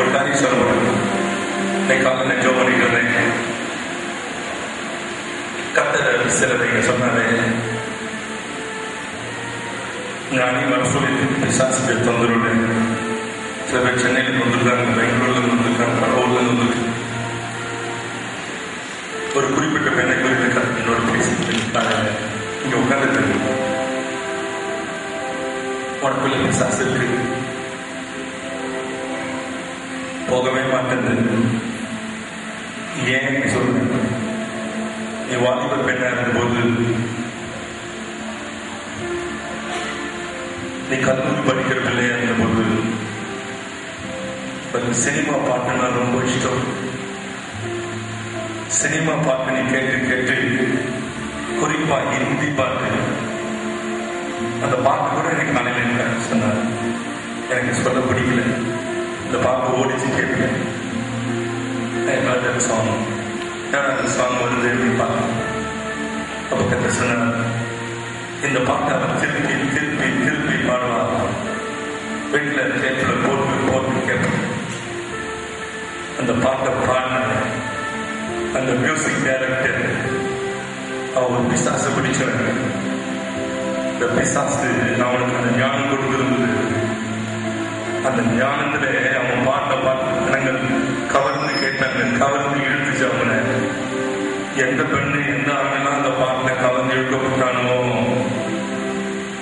ஒரு காரியம் சொல்லுவேன். காலையில் ஜோ பண்ணிட்டு இருந்தேன். கத்தர் சிலரை சொன்னாரு, நானே வர சொல்லி பிசாசுக்கு தொந்தரவு. சில பேர் சென்னையில வந்துருக்காங்க, பெங்களூர்ல இருந்து வந்துருக்காங்க, கடவுள்ல இருந்து வந்துருக்கு. ஒரு குறிப்பிட்ட பெண்ணை குறிப்பிட்ட என்னோட பேசிட்டு இங்க உட்கார்ந்து உனக்குள்ள பிசாசு இருக்கு, போகவே மாட்டேங்குது. ஏன் சொல்றேன்? நீ வாலிப பெண்ணா இருந்தபோது, நீ கல்லூரி படிக்கிற பிள்ளையா இருந்தபோது, சினிமா பாட்டுனா ரொம்ப இஷ்டம். சினிமா பாட்டு நீ கேட்டு கேட்டு, குறிப்பா ஹிந்தி பாட்டு, அந்த பாட்டு கூட எனக்கு காலையில சொன்னார். எனக்கு சொல்ல பிடிக்கல. இந்த பாட்டு ஓடிச்சு கேட்பேன். சாங் அந்த சாங் வந்து பார்ப்பேன். அப்ப கத்த சொன்னார், இந்த பாட்டை அவர் திருப்பி திருப்பி திருப்பி பாடுவார். வீட்டில் தேட்டரை போட்டு போட்டு கேட்பேன். அந்த பாட்டை பாடின அந்த மியூசிக் டைரக்டர் அவர் பிசாசு பிடிச்சவங்க. இந்த பிசாசு அவனுக்கு அந்த ஞானம் கொடுத்திருந்தது. அந்த ஞானத்துல அவன் பாட்ட பாட்டு ஜனங்கள் கவர்ந்து கேட்டாங்க, கவர்ந்து இழுத்துச்சு அவனை. எந்த பெண்ணு எந்த ஆண்லாம் அந்த பாட்டை கவர்ந்து இழுக்கப்பட்டானோ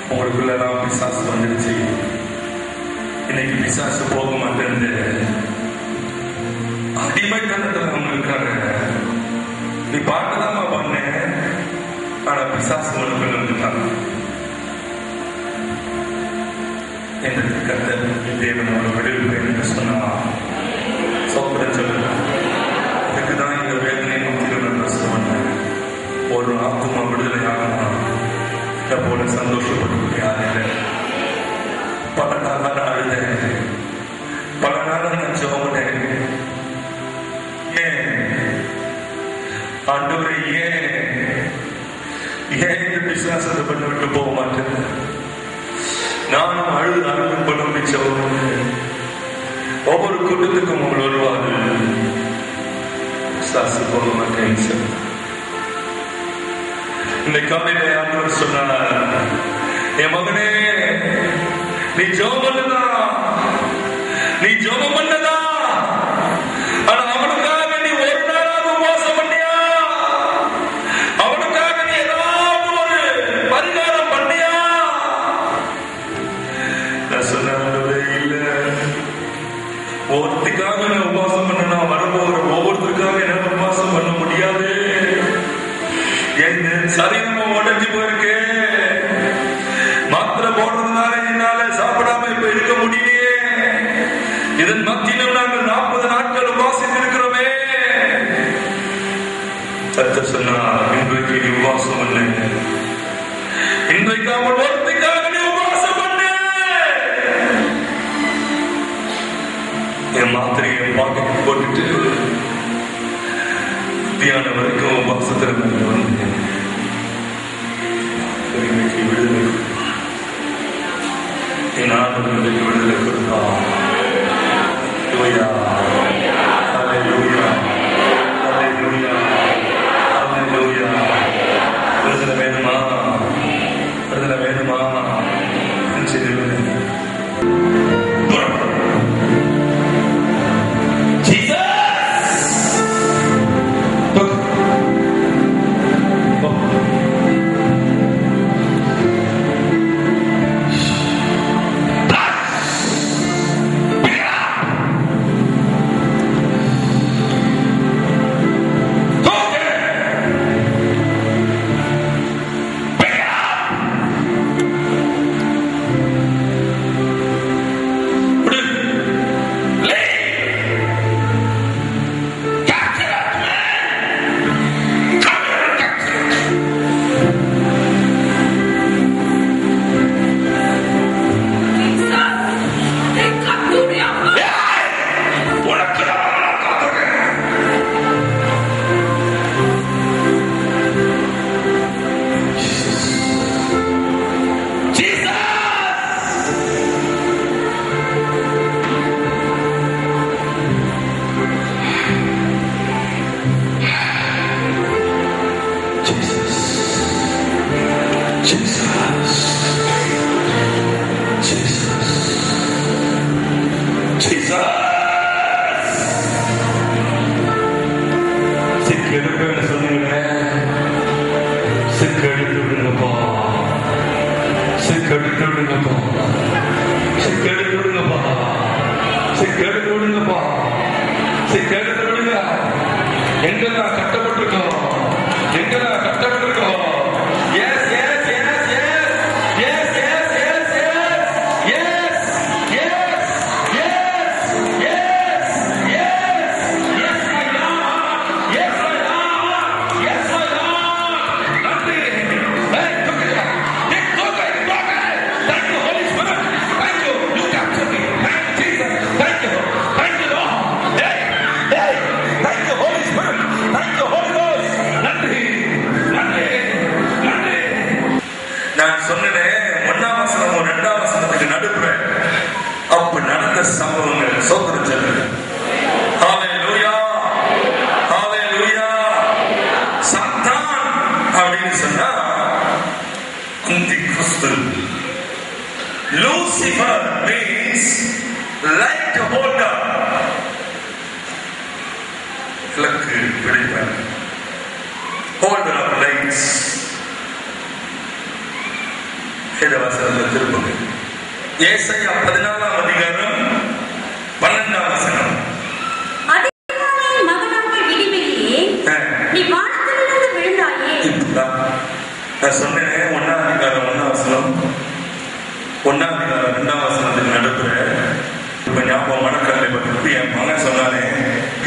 அவங்களுக்குள்ளதான் பிசாசு வந்துடுச்சு. இன்னைக்கு பிசாசு போக மாட்டேன்னு அடிமைத்தனத்துல அவங்க இருக்காங்க. நீ பாட்டுதான் பண்ண, ஆனா பிசாசு உனக்குள்ள வந்துட்டாங்க. என்று கர்த்தர் தேவனோட விடுதலை என்று சொன்னா சோதனை சொல்லுங்க. இதுக்குதான் இந்த வேதனை முக்கியம். ஒரு ஆத்மா விடுதலை ஆகணும். இதை போல சந்தோஷப்பட்டு யாரு பல நாள் அழுத, பல நாள் நான் ஜோமுட்டேன். ஏன் ஆண்டவரை, ஏன் இந்த விசுவாசத்தை பண்ணி விட்டு போக மாட்டேன்? நானும் அழுது அழுது புலம்பிச்சவங்க. ஒவ்வொரு கூட்டத்துக்கும் அவங்க வருவாரு. சாசு போக மாட்டேன். இந்த காலையில ஆண்டவர் சொன்னார், என் மகனே, நீ ஜெபம் பண்ணதா, நீ ஜெபம் பண்ணதா, ஆனா அவனுக்காக நீ ஒரு நாளாக உபவாசம் பண்ணியா? அவனுக்காக நீ ஏதாவது ஒரு பரிகாரம் பண்ணியா? நான் சொன்னே இல்ல. ஒவ்வொருத்துக்காக நான் உபவாசம் பண்ண, வரும்போது ஒவ்வொருத்தருக்காக என்னால உபவாசம் பண்ண முடியாது. என் சரீரம் உடஞ்சி போயிருக்கு. மாத்திரை போடுறதுனால என்னால சாப்பிடாம இப்ப இருக்க முடியலையே. இதன் மத்தியிலும் நாங்கள் 40 நாட்கள் உபவாசித்து இருக்கிறோமே. கர்த்தர் சொன்னார், இன்றைக்கு நீ உபவாசம் பண்ணு. இன்றைக்கு அவன் ஒருத்திக்காக நீ உபவாசம் பண்ணு. என் மாத்திரையை பாக்கெட் போட்டுட்டு தியானம் வரைக்கும் உபவாசத்தில் வந்து இன்னைக்கு விடுதலை, என் ஆண்டவருக்கு விடுதலை கொடுத்தான். லூயா, ஹல்லேலூயா, ஹல்லேலூயா, ஹல்லேலூயா. விடுதலை வேணுமா? விடுதலை வேணுமா? எடுத்து விடுங்கப்பா, எடுத்து விடுங்க. எங்கெல்லாம் கட்டப்பட்டிருக்கோம், எங்கெல்லாம் கட்டப்பட்டிருக்கோம். Yes yes yes yes yes yes yes yes yes yes yes yes yes yes my lord, yes my lord, yes my lord. நன்றி. Hey, look at that. Look at that. Thank you, Holy Spirit. Thank you. You captured me. Thank you, Jesus. Thank you. Thank you, Lord. Hey, hey. Thank you, Holy Spirit. Thank you, Holy Ghost. நன்றி, நன்றி, நன்றி. நான் சொன்னேன், 1ஆம் வசனம் 2ஆம் வசனத்துக்கு நடுப்புற அப்ப நடந்த சம்பவங்கள் சோதனை சொல்லுங்க. ஹalleluya, ஹalleluya. சாத்தான் அப்படின்னு சொன்னா அந்தி கிறிஸ்து. லூசிஃபர் மீன்ஸ் லைட் ஹோல்டர், விளக்கு பிடிப்பவர், ஹோல்டர் ஆஃப் லைட்ஸ். வேதவசனத்தில் திருப்புங்க. ஏசாயா 14ஆம் அதிகாரம் 12ஆம் வசனம். அதிகாலையில் மகனாகிய விடிவெளியே, நீ வானத்திலிருந்து விழுந்தாயே. நான் சொன்னேன் 1ஆம் அதிகாரம் 1ஆம் வசனம், 1ஆம் அதிகாரம் 2ஆம் வசனத்துக்கு நடுப்புற இப்ப ஞாபகம் மனக்கல்லை பற்றி என் மகன் சொன்னானே,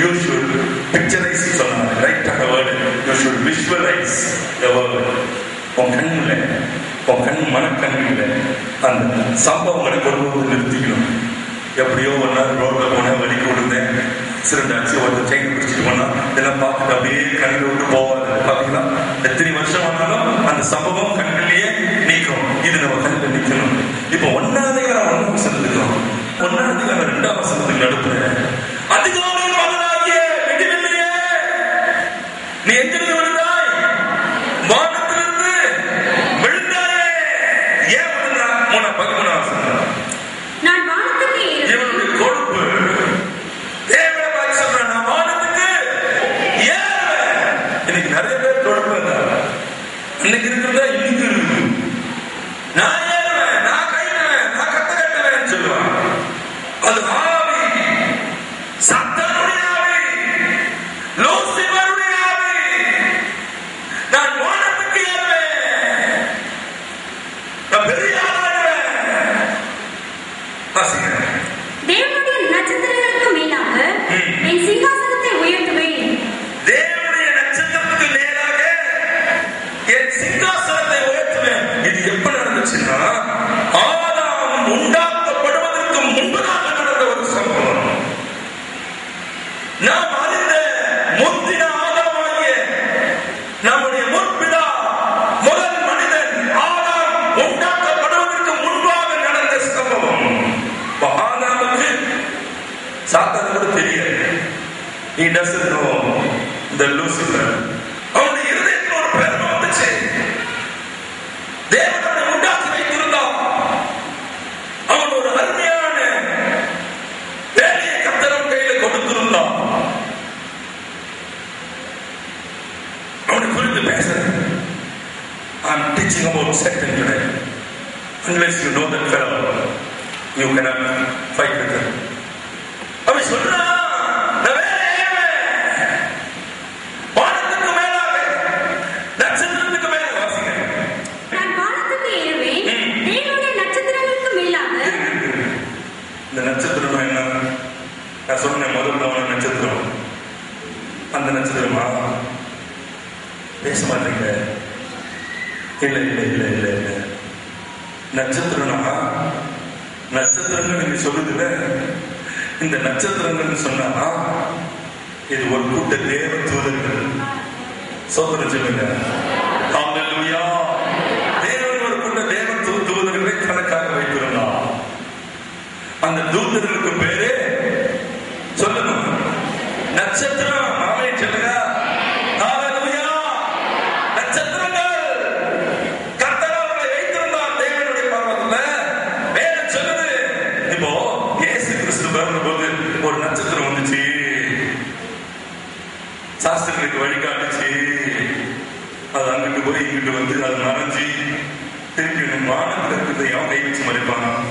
யூ ஷுட் பிக்சரைஸ் சொன்னாங்க. Right of word, you should visualise the word. உன் கண்ணுல, உன் கண் மனக்கண்ணுல அந்த சம்பவங்களை கொண்டு வந்து நிறுத்திக்கணும். எப்படியோ ஒரு நாள் ரோட்ல போனேன், வலிக்கு விழுந்தேன், சிறண்டாச்சு, ஒரு செயின் பிடிச்சிட்டு போனா இதெல்லாம் பார்த்துட்டு அப்படியே கண்ணில் விட்டு போவாது. பாத்தீங்களா, எத்தனை வருஷம் ஆனாலும் அந்த சம்பவம் கண்ணிலேயே நீக்கும். இது நம்ம கண்ணில் நிக்கணும். இப்போ 1ஆம் அதிகாரம் 1ஆம் வசனத்துக்கும் 1ஆம் அதிகாரம் 2ஆம் வசனத்துக்கு நடுப்புற அதிகாலையில் மகனாகிய விடிவெளியே, நீ எங்கிருந்து விழுந்தாய்? வானத்திலிருந்து விழுந்தாயே. ஏன் விழுந்தா? 13ஆம் வசனம். நான் வானத்துக்கு இவனுடைய கொழுப்பு தேவனை பார்த்து சொல்றான், நான் வானத்துக்கு ஏறுவேன். இன்னைக்கு நிறைய பேர் கொழுப்பு இருந்தாங்க. இன்னைக்கு இருக்கிறதா இன்னைக்கு இருக்கு. நான் ஏறுவேன், நான் கைட்டுவேன், நான் கத்த கட்டுவேன் சொல்லுவான். அது ஆவி, சத்தானுடைய ஆவி, லூசிஃபருடைய ஆவி. நான் வானத்துக்கு ஏறுவேன், நான் பெரிய ஆளாடுவேன். வாசிக்கிறேன். தேவனுடைய நட்சத்திரங்களுக்கு மேலாக என் சிங்காசனத்தை உயர்த்துவேன். தேவனுடைய நட்சத்திரத்துக்கு நேராக என் சிங்காசனத்தை உயர்த்துவேன். இது எப்ப நடந்துச்சுன்னா, ஆதாம் உண்டாக்கப்படுவதற்கு முன்பதாக நடந்த ஒரு சம்பவம். நாம் அறிந்த முந்தின ஆதாமாகிய நம்முடைய முற்பிதா முதல் மனிதன் ஆதாம் உண்டாக்கப்படுவதற்கு முன்பாக நடந்த சம்பவம். ஆதாமுக்கு சாத்தானுக்கு கூட தெரியாது. He doesn't know the Lucifer. அவனுடைய இருதயத்தில் ஒரு பெருமை வந்துச்சு. தேவன் அவனை உண்டாக்கி வைத்திருந்தான். அவன் ஒரு அருமையான வேலையை கர்த்தர் கையில கொடுத்திருந்தான். அவனை குறித்து பேசுறேன். I'm teaching about Satan today. Unless you know that fellow, you cannot fight with him. அவன் சொல்றான், நான் வேலை ஏறுவேன். வானத்துக்கு மேலாக, நட்சத்திரத்துக்கு மேல. வாசிங்க. நான் வானத்துக்கு ஏறுவேன், தேவனுடைய நட்சத்திரங்களுக்கு மேலாக. இந்த நட்சத்திரம் என்ன? நான் சொன்னேன் முதல்ல நட்சத்திரம். அந்த நட்சத்திரமா? பேச மாட்டீங்க. இல்ல இல்ல இல்ல இல்ல இல்ல. நட்சத்திரம்னா, நட்சத்திரங்கள் நீங்க சொல்லுதுல, இந்த நட்சத்திரங்கள் சொன்னா இது ஒரு கூட்ட தேவ தூதர்கள். சோதனை சொல்லுங்க. ஹalleluya. தேவன் ஒரு கூட்ட தேவ தூதர்களை தனக்காக வைத்திருந்தார். அந்த தூதர்களுக்கு பேரு சொல்லணும், நட்சத்திரம். ஆமென் சொல்லுங்க. ஹalleluya. நட்சத்திரங்கள் கர்த்தர் அவர்களை வைத்திருந்தார் தேவனுடைய பர்வதத்துல. வேதம் சொல்லுது. இப்போ இயேசு கிறிஸ்து பிறந்தபோது ஒரு நட்சத்திரம் வந்துச்சு, சாஸ்திரங்களுக்கு வழிகாட்டுச்சு. அது அங்கிட்டு போய் இங்கிட்டு வந்து அது மறைஞ்சி திருப்பி வானத்துல இருக்கிறத எவன் கை வச்சு மறைப்பான்?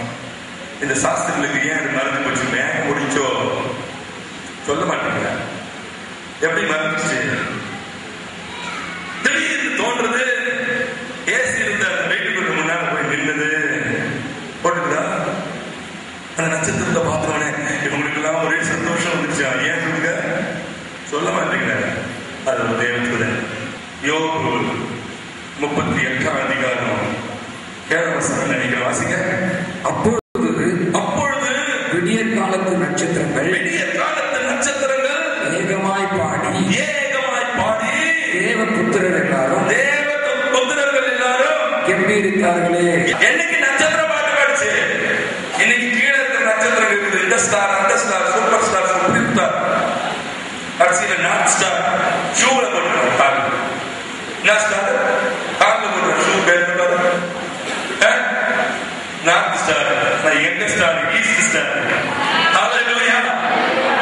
இந்த சாஸ்திரங்களுக்கு ஏன் அது மறைஞ்சு போச்சு? மேகம் முடிச்சோ மாட்டீங்க. எப்படி மறந்துச்சு? திடீர்னு தோன்றது ஏசி இருந்த அந்த வீட்டுக்கு முன்னால போய் நின்றது போட்டுக்கிறா. அந்த நட்சத்திரத்தை பார்த்தவனே இவங்களுக்கு எல்லாம் ஒரே சந்தோஷம் வந்துச்சா? ஏன் சொல்லுங்க, சொல்ல மாட்டீங்க. அது ஒரு தேவத்துடன். யோபு 38ஆம் அதிகாரம் 7ஆம் வசனம் நினைக்கிற வாசிங்க. அப்பொழுது விடியற் காலத்து நட்சத்திரங்கள் ஏகமாய் பாடி தேவபுத்திரர்கள் எல்லாரும் கெம்பீரித்தார்களே. என்னைக்கு நட்சத்திரம் பாட்டு பாடுச்சு? இன்னைக்கு கீழே இருக்கிற நட்சத்திரம் இருக்குது. இந்த ஸ்டார், அந்த star, super star, super star, கடைசியில நார்த் ஸ்டார் ஷூல போட்டுருக்கோம். கால் என்ன ஸ்டார்? கால்ல போட்டுற ஷூ பேர் நார்த் ஸ்டார். எங்க ஸ்டார்? East star. ஹalleluya,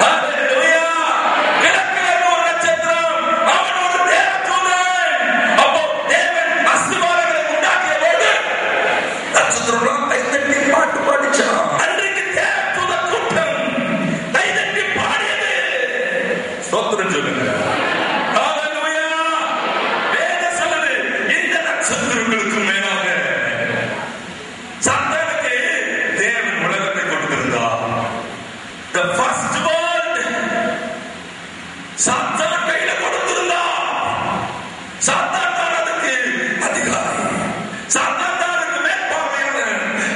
ஹalleluya. கிழக்கிலே ஒரு நட்சத்திரம், அவன் ஒரு தேவதூதன். அப்போ தேவன் அஸ்திவாரங்களை உண்டாக்கிய போது நட்சத்திரம் கைதட்டி பாட்டு பாடிச்சான். அன்றைக்கு தேவதூத கூட்டம் கைதட்டி பாடியது. ஸ்தோத்திரம் சொல்லுங்க. ஹalleluya. வேதம் சொல்லுது, இந்த நட்சத்திரங்களுக்கு மேலாக சாத்தானுக்கு தேவன் உலகத்தை கொடுத்திருந்தார். The first world சாத்தான் கையில கொடுத்திருந்தார். சாத்தான் தான் அதுக்கு அதிகாரி. சாத்தான் தான் அதுக்கு மேற்பார்வையாளர்.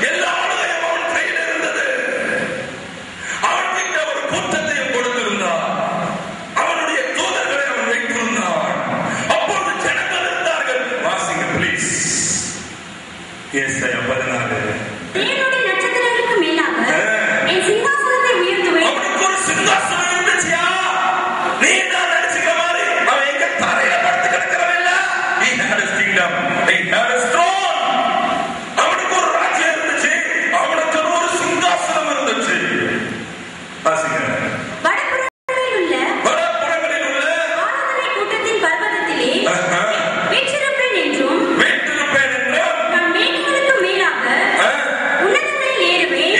எல்லா ஆளுகையும் அவன் கையில் இருந்தது. அவன் கிட்ட ஒரு கூட்டத்தையும் கொடுத்திருந்தார். அவனுடைய தூதர்களை அவன் வைத்திருந்தான். அப்பொழுது ஜனங்கள் இருந்தார்கள். வாசிங்க ப்ளீஸ். ஏசாயா 14. தேவனுடைய நட்சத்திரங்களுக்கு மேலாக என் சிங்காசனத்தை உயர்த்துவேன். அவனுக்கு ஒரு சிங்காசனம் இருந்துச்சியா? நீ தான் நினைச்சுக்க மாதிரி அவன் எங்க தரையில படுத்து கிடக்கிறவன் இல்ல. He had his kingdom. He had his throne. அவனுக்கு ஒரு ராஜ்யம் இருந்துச்சு. அவனுக்கு ஒரு சிங்காசனம் இருந்துச்சு. வாசிங்க. வடபுறங்களில் உள்ள ஆராதனை கூட்டத்தின் பர்வதத்திலே வீற்றிருப்பேன் என்றும் நான் மேகங்களுக்கு மேலாக உன்னதங்களில் ஏறுவேன்.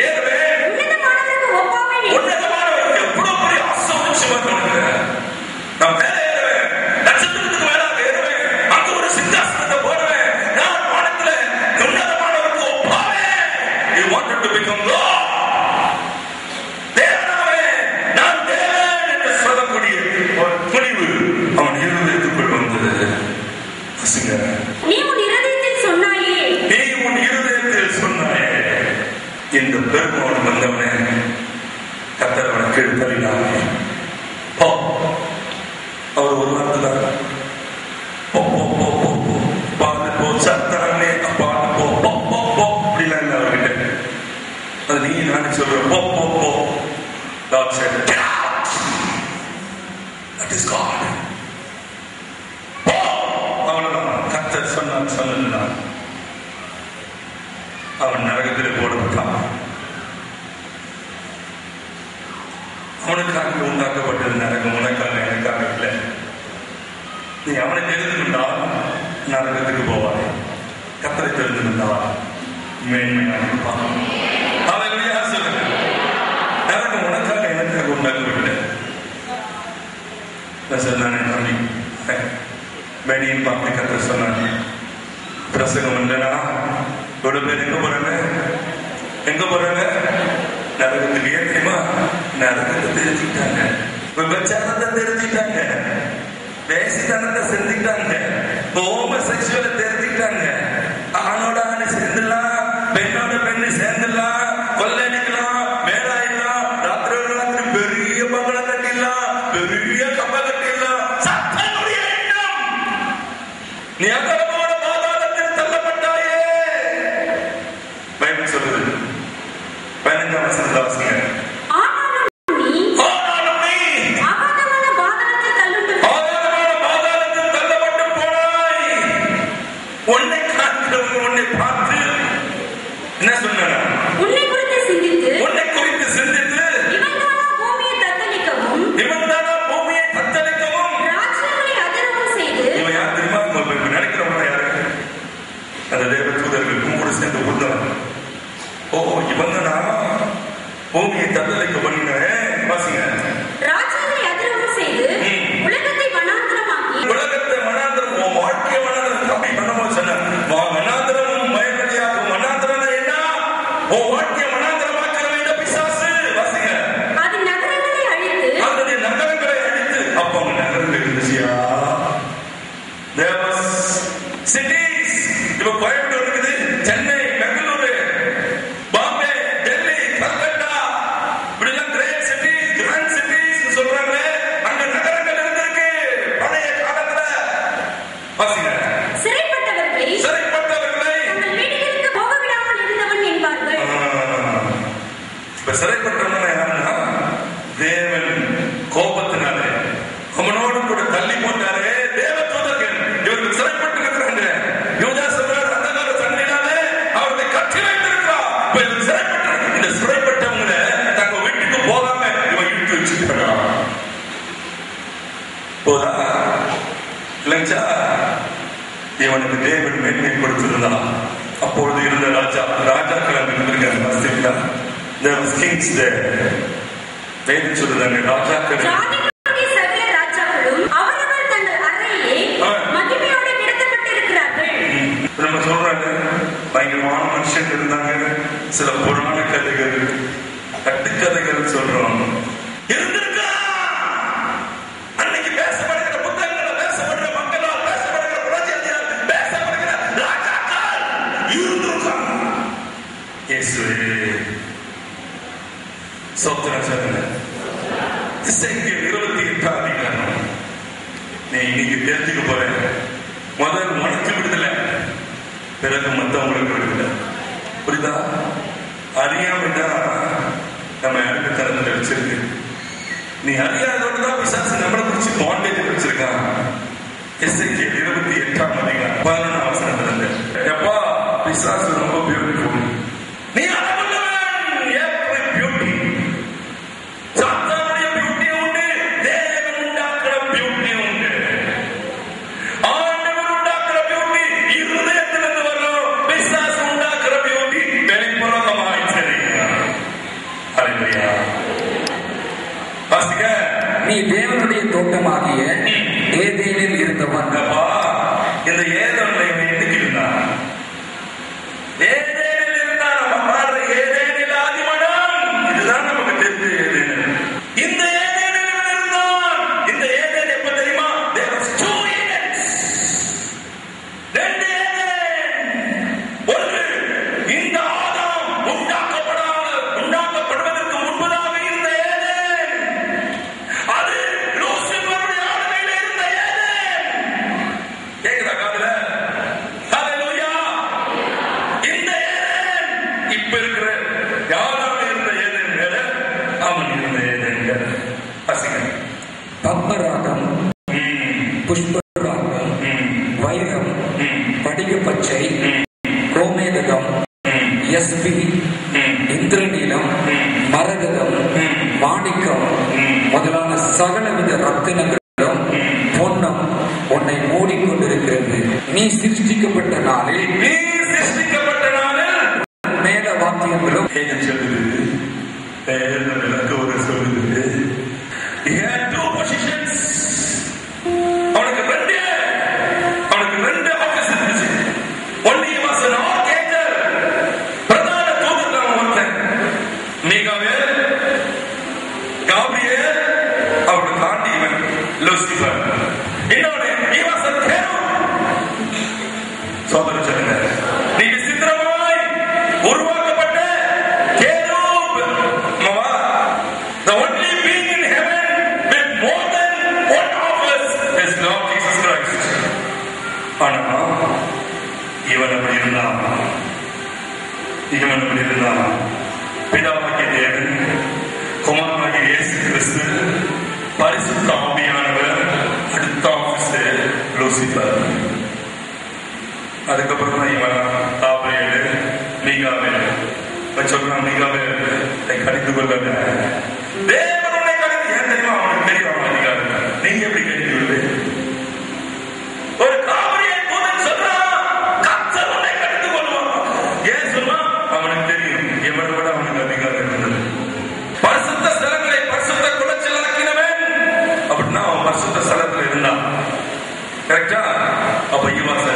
உன்னதமானவருக்கு ஒப்பாவேன் என்றும். உன்னதமானவருக்கு எவ்வளவு பெரிய ஆசை வந்துச்சு பாருங்க. நான் மேலே ஏறுவேன், நட்சத்திரத்துக்கு மேலாக ஏறுவேன், அங்க ஒரு சிங்காசனத்தை போடுவேன், நான் வானத்துல உன்னதமானவருக்கு ஒப்பாவேன். He wanted to become God. தேவனாவே, நான் தேவன் என்று சொல்லக்கூடிய ஒரு துணிவு அவன் இருதயத்துக்குள் வந்தது. வாசிங்க. நீ உன் இருதயத்தில் சொன்னாயே. நீ உன் இருதயத்தில் சொன்னாயே. இந்த பெருமோடு வந்தவனே கர்த்தர் அவனை கீழ் தள்ளினார். போ. அவர் ஒரு வார்த்தை போ போ போ போ போ பாடு போ சத்தானே பாடு போ போ போ போ அப்படிலாம் இல்லை அவர்கிட்ட. அது நீ நானே சொல்றேன். போ போ போ. God said, "Get out." That is God. போ. அவ்வளவுதான். கர்த்தர் சொன்னதுதான். அவன் நரகத்தில் போடப்பட்டான். அவனுக்காக உண்டாக்கப்பட்டது நரகம், உனக்காக எனக்காக இல்லை. நீ அவனை தெரிந்துகொண்டால் நரகத்துக்கு போவாய். கர்த்தரை தெரிந்துகொண்டால் மேன்மையாக இருப்பான். ஹல்லேலூயா சொல்லுங்க. நரகம் உனக்காக எனக்காக உண்டாக்கப்பட்டது. சொன்னானே தம்பி, மேனியின் பார்த்து கர்த்தர் சொன்னானே பிரசங்கம் இல்லைனா இவ்வளவு பேர் எங்க போறாங்க? நரகத்துக்கு. ஏன் தெரியுமா? நரகத்தை தெரிஞ்சுக்கிட்டாங்க, விபச்சாரத்தை தெரிஞ்சுக்கிட்டாங்க, வேசித்தனத்தை செஞ்சுக்கிட்டாங்க, ஹோமோசெக்சுவலை தெரிஞ்சுக்கிட்டாங்க. ஆணோட ஆணை சேர்ந்துடலாம், பெண்ணோட பெண்ணு சேர்ந்துடலாம், கொள்ளடிக்கலாம், மேலாயிடலாம், ராத்திரி பெரிய பங்கள கட்டிடலாம், பெரிய கப்ப கட்டிடலாம். சத்தனுடைய எண்ணம். நீ அகலமான பாதாளத்தில் தள்ளப்பட்டாயே. பைபிள் சொல்லுது. 15ஆம் வசனத்தை வாசிங்க. ஆனாலும் நீ அகாதமான பாதாளத்தில் தள்ளப்பட்டு போனாய். உன்னை காக்கிறவங்க உன்னை பார்த்து என்ன சொன்னாங்க? உன்னை குறித்து சிந்தித்து இவன்தானா பூமியை தத்தளிக்கவும் ராஜ்யங்களை அதிரவும் செய்து. இவன் யார் தெரியுமா? நினைக்கிறவங்க யாரு? அந்த தேவ தூதர்களுக்கும் கூட சேர்ந்து கொடுத்தாங்க. ஓ, இவங்க நான் பூமியை தத்தளிக்க பண்ணினேன். வாசிங்க. ராஜ்யங்களை வச்சுட்டா போதா இல்லைங்களா? இவனுக்கு தேவன் மேன்மை கொடுத்திருந்தான். அப்பொழுது இருந்த ராஜாக்கள் அங்கு இருந்திருக்காங்க. வேதம் சொல்லுதாங்க, ராஜாக்கள் நம்ம சொல்றாங்க பயங்கரமான மனுஷன் இருந்தாங்க. சில புராண கதைகள் கட்டுக்கதைகள் சொல்றோம் இருந்திருக்கா. அன்னைக்கு பேசப்படுகிற புத்தகங்கள், பேசப்படுகிற மக்களால், பேசப்படுகிற பிரஜையால், பேசப்படுகிற ராஜாக்கள் இருந்திருக்காங்க. இயேசுவே சோத்திரம் சொல்லுங்க. எசேக்கியேல் 28ஆம் அதிகாரம். நீ இன்னைக்கு தெரிஞ்சுக்க போற முதல் உனக்கு விடுதலை, பிறகு மற்றவங்களுக்கு விடுதலை. புரியுதா? அறியாமதான் நம்ம யாருக்கு திறந்து வச்சிருக்கு. நீ அறியாதோடுதான் பிசாசு நம்மளை பிடிச்சி பாண்டேஜ் வச்சிருக்கான். எசேக்கியேல் 28ஆம் அதிகாரம் 11ஆம் வசனத்துல எப்பா பிசாசு ரொம்ப பியூட்டிஃபுல், நீ நீ தேவனுடைய தோட்டமாகிய ஏதேனில் இருந்தவன். இந்த ஏதேனில் என்னைக்கு இருந்தான்? ஏதேனில் இருந்தான். நம்ம பாடுற ஏதேனில் ஆதிமனம், இதுதான் நமக்கு தெரிஞ்ச ஏதேனில். இந்த ஏதேனில் இருந்தான். இந்த ஏதேன் எப்ப தெரியுமா? ரெண்டு ஏதேன். ஒன்று இந்த ஆதாம் உண்டாக்கப்படுவதற்கு முன்பதாக இருந்த ஏதேன். அது லூசிபருடைய ஆளுகையில இருந்த ஏதேன். கேக்குதா காதுல? ஹல்லேலூயா. இந்த ஏதேன் இப்ப இருக்கிற யாரால இருந்த ஏதேன் வேற, அவன் இருந்த ஏதேன் வேற. பசிங்க பத்மராகம், புஷ்பராகம், வைரம், படிக பச்சை, கோமேதகம், எஸ்பி, இந்திரநீலம், மரகதம், மாணிக்கம் முதலான சகலவித ரத்தினங்களும் பொன்னம் உன்னை மூடிக்கொண்டிருக்கிறது. நீ சிருஷ்டிக்கப்பட்ட நாளில் மேல வாக்கியங்களும் சொல்லுது. ஒரு சொல்லுது அவனுக்கு ரெண்டு ஆபீஸ் இருந்துச்சு. ஒன்னு was an archangel, பிரதான தூதன் ஒருத்தன். மீகாவேல், காபிரியேல், அவனை தாண்டி இவன் லூசிபர். இன்னொன்னு he was a cherub. சோதனை சொல்லுங்க, நீ விசித்திரமாய் உருவாக்கப்பட்ட cherub. The only being in heaven with more than one office is Lord Jesus Christ. ஆனா இவன் அப்படி இருந்தான். பிதாவாகிய தேவன், குமாரனாகிய இயேசு கிறிஸ்து, பரிசுத்த ஆவியானவர், அடுத்த ஆபீஸ் லூசிபர். அதுக்கப்புறம் தான் இவன் காபிரியேல், மீகாவேல். சொல்றான் மீகாவேல் கடிந்து கொள்ள தேவனுடைய கடிந்து. ஏன் தெரியுமா? அவனுக்கு தெரியும் அதிகாரம். நீங்க எப்படி கடிந்து கொள்வது? ஒரு காபிரியேல் தூதன் சொல்றான் கர்த்தர் உன்னை கடிந்து கொள்வான். ஏன் சொன்னா? அவனுக்கு தெரியும் எவனை விட அவனுக்கு அதிகாரம் இருந்தது. பரிசுத்த ஸ்தலங்களை பரிசுத்த குலைச்சலாக்கினவன் அப்படின்னா அவன் பரிசுத்த ஸ்தலத்தில் இருந்தான். கரெக்டா? அப்ப he was a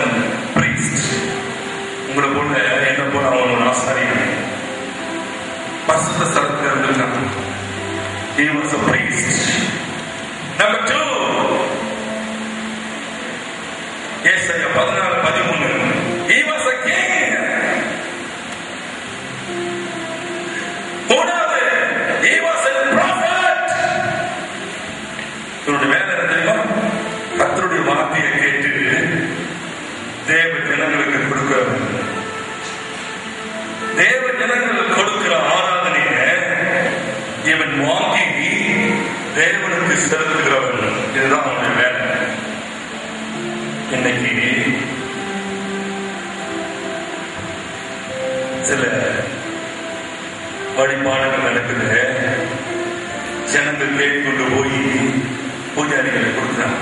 priest. உங்களை போல என்ன போல அவன் ஒரு ஆசாரியன். பரிசுத்த ஸ்தலத்தில் இருந்திருக்கான். He was a priest. Number 2, ஏசாயா 14:13. He was a king. மூணாவது, he was a prophet. இவருடைய வேலை என்ன தெரியுமா? கர்த்தருடைய வார்த்தையை கேட்டு தேவ ஜனங்களுக்கு கொடுக்கிறார். தேவ ஜனங்களுக்கு கொடுக்கிற ஆராதனையை இவன் வாங்கி தேவனுக்கு செலுத்துகிறவன். இதுதான் அவனுடைய வேலை. இன்னைக்கு சில வழிபாடுகள் நடக்குது. ஜனங்கள் கேட்டுக்கொண்டு போய் பூஜாரிகளை கொடுக்குறான்.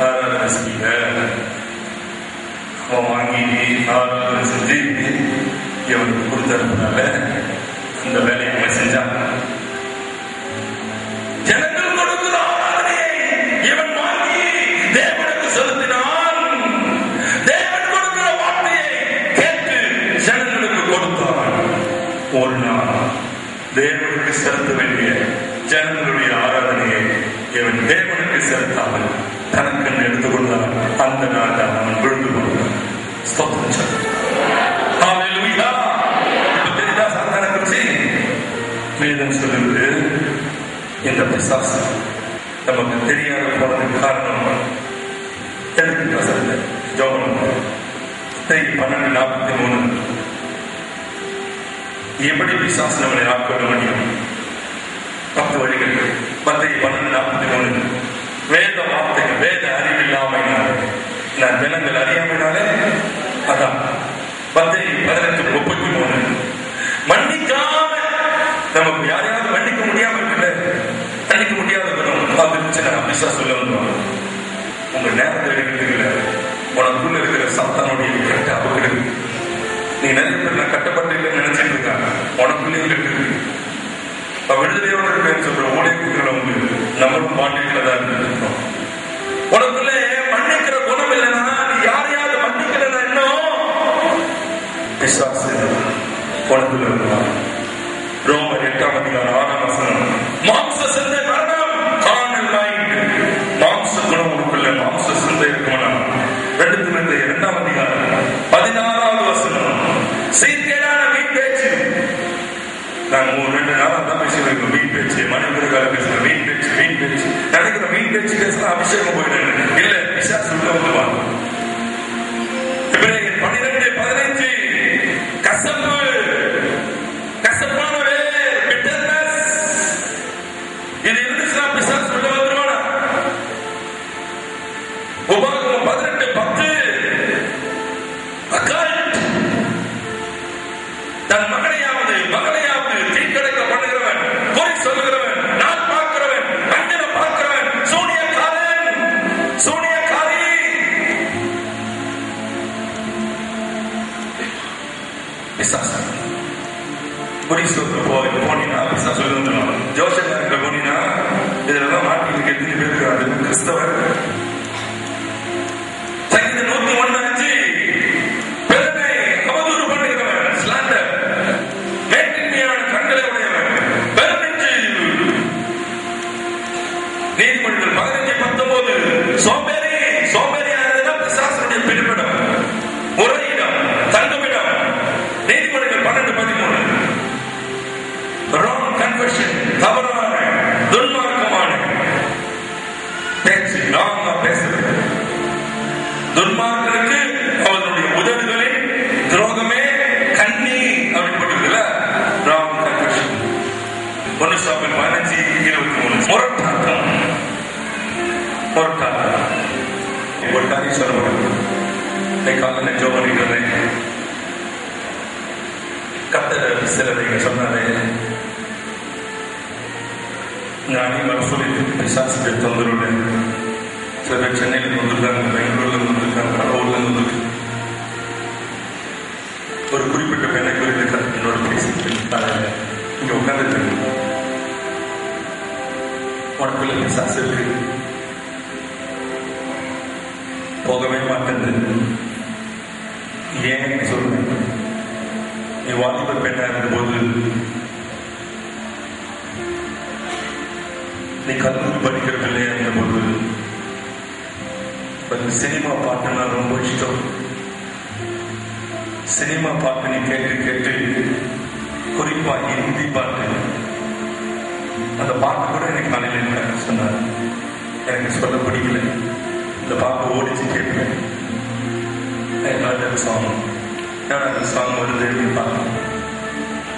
ஆராதனை செய்ய அவன் வாங்கி ஆராதனை செஞ்சு இவனுக்கு கொடுத்ததுனால அந்த வேலையை அவன் செஞ்சான். ஜனங்கள் கொடுக்கிற ஆராதனையை இவன் வாங்கி தேவனுக்கு செலுத்தினான். தேவன் கொடுக்கிற வார்த்தையை கேட்டு ஜனங்களுக்கு கொடுத்தான். ஒரு நாள் தேவனுக்கு செலுத்த வேண்டிய ஜனங்களுடைய ஆராதனையை இவன் தேவனுக்கு செலுத்தாமல் தனக்கு எடுத்துக்கொண்டான். அந்த நாள் அவன் விழுந்து கொண்டான். சாத்தானை குறிச்சு வேதம் சொல்லுது. இந்த பிசாசு நமக்கு தெரியாத போனதுக்கு காரணம் எதுக்கு வசந்த ஜோபனம் 12:43 எப்படி பிசாசு நம்மளை ஆட்கொள்ள முடியும்? 10 வழிகள். 12:43 வேத வார்த்தைகள், வேத அறிவில்லாமையினாலே, நான் ஜனங்கள் அறியாமையினாலே, அதான் 10:18-33 மன்னிக்காம நமக்கு யாரையாவது மன்னிக்க முடியாம இருக்குல்ல, மன்னிக்க முடியாத பிசா சொல்ல வந்துருவாங்க. உங்க நேரத்தை எடுக்கிறீங்கள உனக்குள்ள இருக்கிற சாத்தானுடைய கட்ட அபகிருக்கு. நீ நிறைய பேர் நான் கட்டப்பட்டு இல்லைன்னு நினைச்சிட்டு இருக்காங்க. உனக்குள்ளேயும் இருக்கு. விடுதலையோட இருக்கேன்னு சொல்ற ஊழியர்களுக்கு நம்மளும் பாண்டியங்கள தான் இருந்திருக்கோம். உனக்குள்ள மன்னிக்கிற குணம் இல்லைன்னா நீ யாரையாவது மன்னிக்கிறதா இன்னும் பிசாசு உனக்குள்ள இருக்கலாம். ரோமர் 8:6 மாம்ச சிந்தை மரணம், காரணல் மைண்ட். மாம்ச குணம் உனக்குள்ள மாம்ச சிந்தை இருக்கும்னா 2 Corinthians 2:16 சீர்கேடான வீண் பேச்சு. நான் 2 நாளா தான் பேசுறேன். வீண் பேச்சு, மனிதர்களுக்காக பேசுறேன். வீண் பேச்சு நினைக்கிற வீண் பேச்சு பேசுனா அபிஷேகம் போயிடுறேன். இல்ல பிசாசு உள்ள வந்துவாங்க. 12:15 கசப்பு, கசப்பான வேலை, bitterness. இது இருந்துச்சுன்னா பிசாசு உள்ள வந்துருவானா? உபாகமம் 18:10 அகால்ட், தன் மகனையாவது மகளையாவது தீக்கடைக்க பண்ணுகிறவன், குறி சொல்லுகிறவன், நான் பார்க்கிறவன், அஞ்சனம் பார்க்கிறவன், சூனியக்காரன், சூனியக்காரி. பிசாசு குறி சொல்ற போனீங்கன்னா பிசாசு சொல்லி வந்துடும். ஜோசப் போனீங்கன்னா இதெல்லாம் மாட்டிட்டு எத்தனை பேர் இருக்கிறாரு கிறிஸ்தவர். சங்கீதம் 101:5 பெருமை அவதூறு பண்ணுகிறவன், ஸ்லாண்டர், மேட்டின்மையான கண்களை உடையவன், பெருமிச்சு. நீதிமொழிகள் 15:19 சோம்பேறி, சோம்பேறியானதுதான் பிசாசுடைய பிடிப்பிடம், முறையிடம், தங்குமிடம். நீதிமொழிகள் 12:13 ராங் கன்வர்ஷன், தவறான துன்மார்க்கமான பேச்சு, ராங்கா பேசுறது. துன்மார்க்கனுக்கு அவர்களுடைய உதடுகளின் துரோகமே கண்ணி அப்படிப்பட்டதுல ராங் கன்வர்ஷன். 1 சாமுவேல் 15:23 முரட்டாட்டம், முரட்டாட்டம். ஒரு காரியம் சொல்ல முடியும். காலையில் ஜோ பண்ணிட்டு கத்தர் சிலரை சொன்னாரு. நானே மனசூலி பிசாசு தொந்தரவு. சில பேர் சென்னையில் வந்துருக்காங்க, பெங்களூர்ல வந்துருக்காங்க, கடவுள்ல வந்துருக்கு. ஒரு குறிப்பிட்ட பெண்ணை குறிப்பிட்ட என்னோட பேசிட்டு இங்க உட்கார்ந்து உனக்குள்ள பிசாசு இருக்கு, போகவே மாட்டேங்குது. ஏன் சொல்றேன்? நீ வாலிபர் பெண்ணா இருந்தபோது, நீ கல்லூரி படிக்கிற பிள்ளையா இருந்தபோது சினிமா பாட்டுனா ரொம்ப இஷ்டம். சினிமா பாட்டு நீ கேட்டு கேட்டு, குறிப்பா ஹிந்தி பாட்டு, அந்த பாட்டு கூட எனக்கு காலையில் சொன்னார். எனக்கு சொல்ல பிடிக்கல. இந்த பாட்டு ஓடிச்சு கேட்பேன். சாங் அந்த சாங் வருது பார்க்கணும்.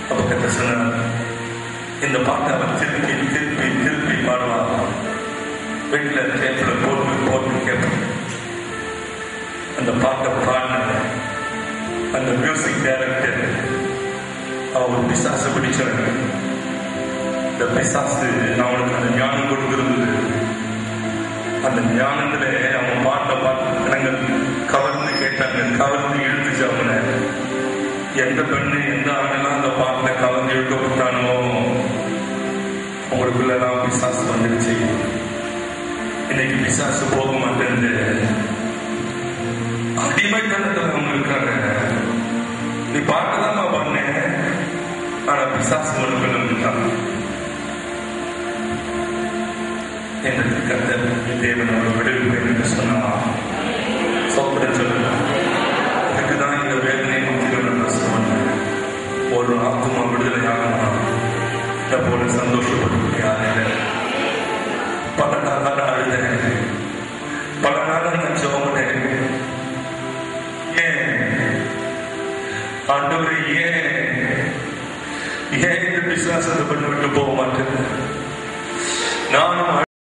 அப்ப கத்த சொன்னார், இந்த பாட்டை அவன் திருப்பி திருப்பி திருப்பி பாடுவான். வீட்டில் டேப்பில் போட்டு போட்டு கேட்பேன். அந்த பாட்டை பாடின அந்த மியூசிக் டைரக்டர் அவர் பிசாசு பிடிச்சவங்க. இந்த பிசாசு அவனுக்கு அந்த ஞானம் கொடுத்திருந்தது. அந்த ஞானத்துல அவன் பாட்ட ஜனங்கள் கவர்ந்து கேட்டாங்க, கவர்ந்து இழுத்துச்சு. அவனை எந்த பெண்ணு எந்த ஆணெல்லாம் அந்த பாட்டுல கவர்ந்து இழுக்கப்பட்டானோ உங்களுக்குள்ளதான் பிசாசு வந்துருச்சு. இன்னைக்கு பிசாசு போக மாட்டேன்னு அடிமைத்தனத்துல அவங்க இருக்காங்க. நீ பாட்டுதான் பண்ண, ஆனா பிசாசு உனக்குள்ள இருக்காங்க. என்று கர்த்தர் தேவன் அவர்கள் விடுவிப்பை என்று சொன்னா சோத்திரம் சொல்லலாம். அதுக்குதான் இந்த வேதனை முக்கியம் சொன்ன ஒரு ஆத்மா விடுதலை ஆகணும். இதை போல சந்தோஷப்பட்டு யாரும் பல நாளாக அழுதேன், பல நாளாக நான் ஜெபம். ஏன் ஆண்டவரே, ஏன் இந்த பிசாசத்தை பண்ணி விட்டு போக மாட்டேன்? நானும்